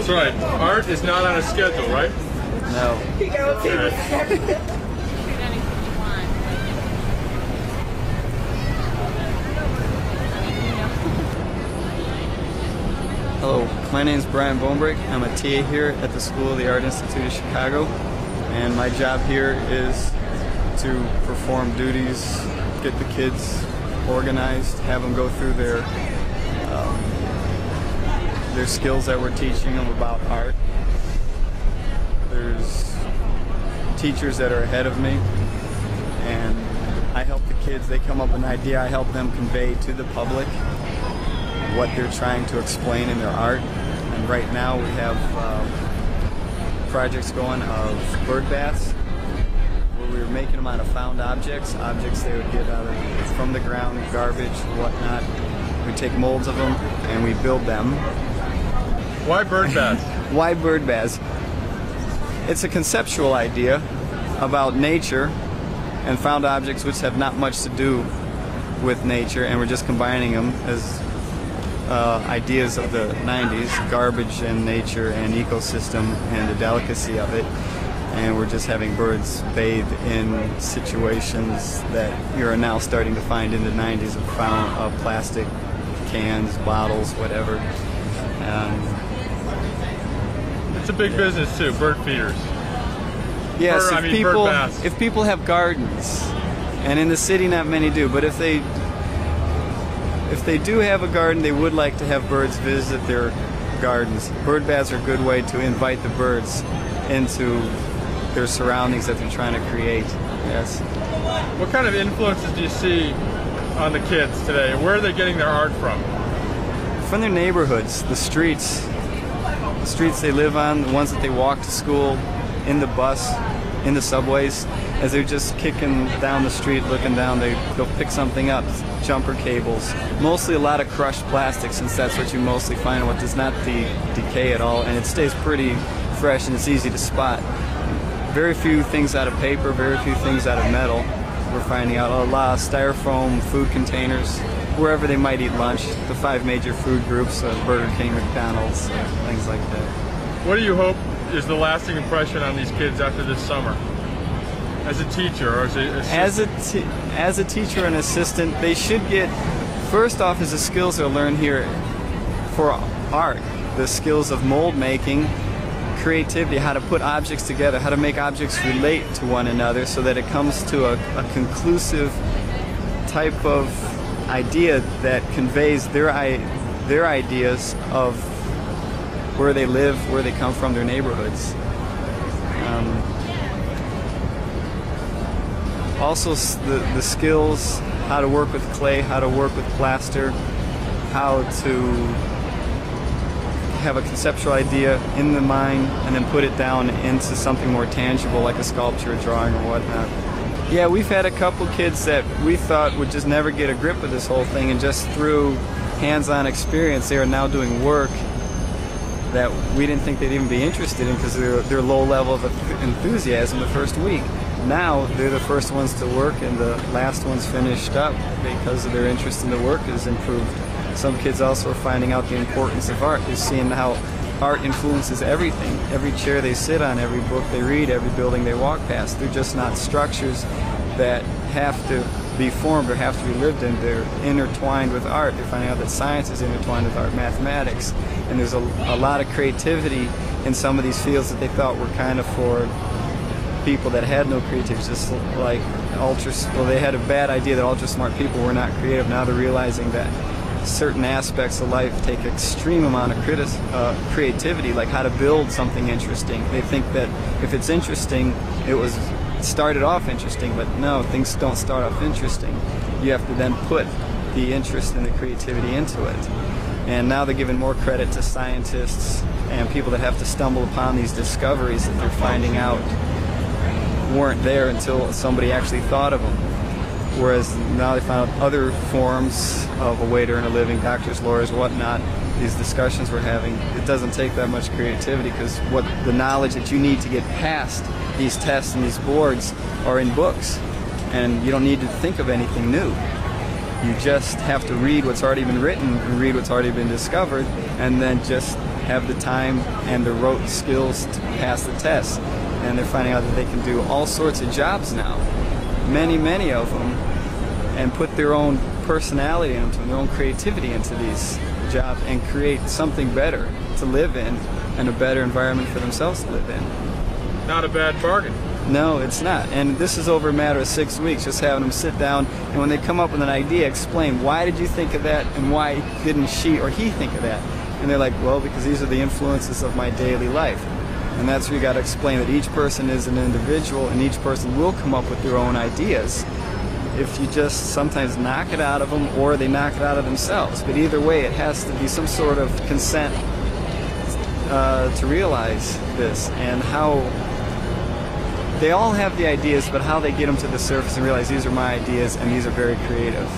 That's right. Art is not on a schedule, right? No. Hello, my name is Brian Bonebrake. I'm a TA here at the School of the Art Institute of Chicago, and my job here is to perform duties, get the kids organized, have them go through their skills that we're teaching them about art. There's teachers that are ahead of me, and I help the kids. They come up with an idea, I help them convey to the public what they're trying to explain in their art. And right now we have projects going of bird baths, where we were making them out of found objects they would get out of from the ground, garbage, whatnot. We take molds of them and we build them. Why bird baths? Why bird baths? It's a conceptual idea about nature and found objects which have not much to do with nature, and we're just combining them as ideas of the 90s, garbage and nature and ecosystem and the delicacy of it. And we're just having birds bathe in situations that you're now starting to find in the 90s of plastic cans, bottles, whatever. It's a big business too, bird feeders. Yes, if people have gardens, and in the city not many do, but if they do have a garden, they would like to have birds visit their gardens. Bird baths are a good way to invite the birds into their surroundings that they're trying to create. Yes. What kind of influences do you see on the kids today? Where are they getting their art from? From their neighborhoods, the streets they live on, the ones that they walk to school, in the bus, in the subways. As they're just kicking down the street, looking down, they'll pick something up, jumper cables. Mostly a lot of crushed plastic, since that's what you mostly find, what does not decay at all, and it stays pretty fresh and it's easy to spot. Very few things out of paper, very few things out of metal. We're finding out a lot of styrofoam food containers, wherever they might eat lunch, the 5 major food groups, Burger King, McDonald's, things like that. What do you hope is the lasting impression on these kids after this summer? As a teacher or as a assistant? As a teacher and assistant, they should get, first off, is the skills they'll learn here for art. The skills of mold making, creativity, how to put objects together, how to make objects relate to one another so that it comes to a conclusive type of idea that conveys their ideas of where they live, where they come from, their neighborhoods. Also the skills, how to work with clay, how to work with plaster, how to have a conceptual idea in the mind and then put it down into something more tangible like a sculpture, a drawing, or whatnot. Yeah, we've had a couple kids that we thought would just never get a grip of this whole thing, and just through hands-on experience they are now doing work that we didn't think they'd even be interested in because they're low level of enthusiasm the first week. Now they're the first ones to work and the last ones finished up because of their interest in the work has improved. Some kids also are finding out the importance of art. They're seeing how art influences everything. Every chair they sit on, every book they read, every building they walk past. They're just not structures that have to be formed or have to be lived in. They're intertwined with art. They're finding out that science is intertwined with art, mathematics. And there's a lot of creativity in some of these fields that they thought were kind of for people that had no creativity, just like they had a bad idea that ultra smart people were not creative. Now they're realizing that certain aspects of life take extreme amount of creativity, like how to build something interesting. They think that if it's interesting, it started off interesting, but no, things don't start off interesting. You have to then put the interest and the creativity into it. And now they're giving more credit to scientists and people that have to stumble upon these discoveries that they're finding out weren't there until somebody actually thought of them. Whereas now they found out other forms of a way to earn a living, doctors, lawyers, whatnot, these discussions we're having, it doesn't take that much creativity because what the knowledge that you need to get past these tests and these boards are in books. And you don't need to think of anything new. You just have to read what's already been written and read what's already been discovered and then just have the time and the rote skills to pass the test. And they're finding out that they can do all sorts of jobs now, many of them, and put their own personality into them, their own creativity into these jobs, and create something better to live in and a better environment for themselves to live in. Not a bad bargain. No, it's not. And this is over a matter of 6 weeks, just having them sit down, and when they come up with an idea, explain, why did you think of that, and why didn't she or he think of that? And they're like, well, because these are the influences of my daily life. And that's where you got to explain that each person is an individual, and each person will come up with their own ideas if you just sometimes knock it out of them, or they knock it out of themselves. But either way, it has to be some sort of consent to realize this, and how they all have the ideas, but how they get them to the surface and realize these are my ideas and these are very creative.